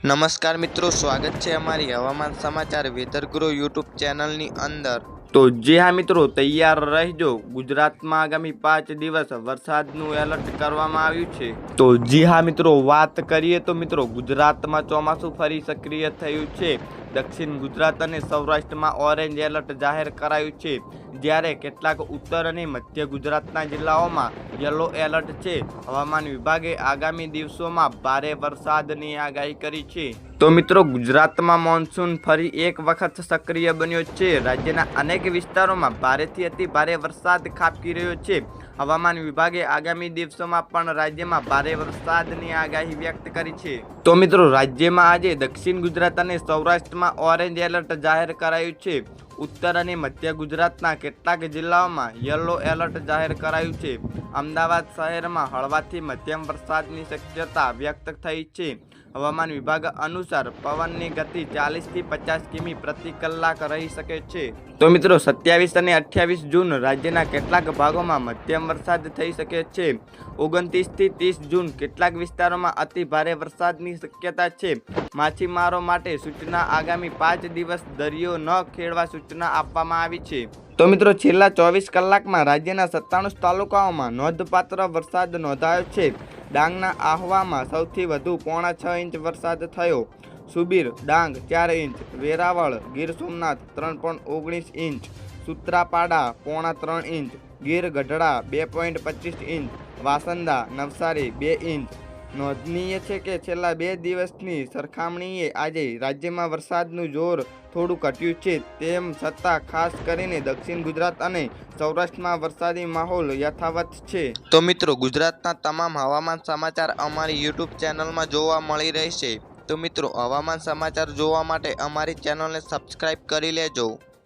નમસ્કાર મિત્રો, સ્વાગત છે અમારી હવામાન સમાચાર વેધર ગુરુ યુટ્યુબ ચેનલની અંદર। તો જી હા મિત્રો, તૈયાર રહેજો। ગુજરાતમાં આગામી 5 દિવસ વરસાદનું એલર્ટ કરવામાં આવ્યું છે। તો જી હા મિત્રો, વાત કરીએ તો મિત્રો ગુજરાતમાં ચોમાસું ફરી સક્રિય થયું છે। દક્ષિણ ગુજરાત અને સૌરાષ્ટ્રમાં ઓરેન્જ એલર્ટ જાહેર કરાયું છે, જ્યારે કેટલાક ઉત્તર અને મધ્ય ગુજરાતના જિલ્લાઓમાં યલો એલર્ટ છે। હવામાન વિભાગે આગામી દિવસોમાં ભારે વરસાદની આગાહી કરી છે। તો મિત્રો, ગુજરાતમાં મોન્સૂન ફરી એક વખત સક્રિય બન્યો છે। રાજ્યના અનેક વિસ્તારોમાં ભારેથી અતિ ભારે વરસાદ ખાબકી રહ્યો છે। હવામાન વિભાગે આગામી દિવસોમાં પણ રાજ્યમાં ભારે વરસાદની આગાહી વ્યક્ત કરી છે। તો મિત્રો, રાજ્યમાં આજે દક્ષિણ ગુજરાત અને સૌરાષ્ટ્રમાં ઓરેન્જ એલર્ટ જાહેર કરાયું છે। ઉત્તર અને મધ્ય ગુજરાતના કેટલાક જિલ્લાઓમાં યલો એલર્ટ જાહેર કરાયું છે। અમદાવાદ શહેરમાં હળવાથી મધ્યમ વરસાદની શક્યતા વ્યક્ત થઈ છે। હવામાન વિભાગ અનુસાર પવનની ગતિ 40 થી 50 કિમી પ્રતિ કલાક રહી શકે છે। તો મિત્રો, 27 અને 28 જૂન રાજ્યના કેટલાક ભાગોમાં મધ્યમ વરસાદ થઈ શકે છે। 29 થી 30 જૂન કેટલાક વિસ્તારોમાં અતિ ભારે વરસાદની શક્યતા છે। માછીમારો માટે સૂચના, આગામી 5 દિવસ દરિયો ન ખેડવા સૂચના આપવામાં આવી છે। તો મિત્રો, છેલ્લા 24 કલાકમાં રાજ્યના 97 તાલુકાઓમાં નોંધપાત્ર વરસાદ નોંધાયો છે। ડાંગના આહવામાં સૌથી વધુ 6.5 ઇંચ વરસાદ થયો। Subir Dang 4 inch, Veraval Gir Somnath 3.19 inch, Sutrapada 3.5 inch, Gir Gadhada 2.25 inch, વાસંદા નવસારી 2 ઇંચ। નોંધનીય છે કે છેલ્લા 2 દિવસની સરખામણીએ આજે રાજ્યમાં વરસાદનું જોર થોડું ઘટ્યું છે। તેમ છતાં ખાસ કરીને દક્ષિણ ગુજરાત અને સૌરાષ્ટ્રમાં વરસાદી માહોલ યથાવત છે। તો મિત્રો, ગુજરાતના તમામ હવામાન સમાચાર અમારી યુટ્યુબ ચેનલમાં જોવા મળી રહેશે। તો મિત્રો, હવામાન સમાચાર જોવા માટે અમારી ચેનલને સબસ્ક્રાઇબ કરી લેજો।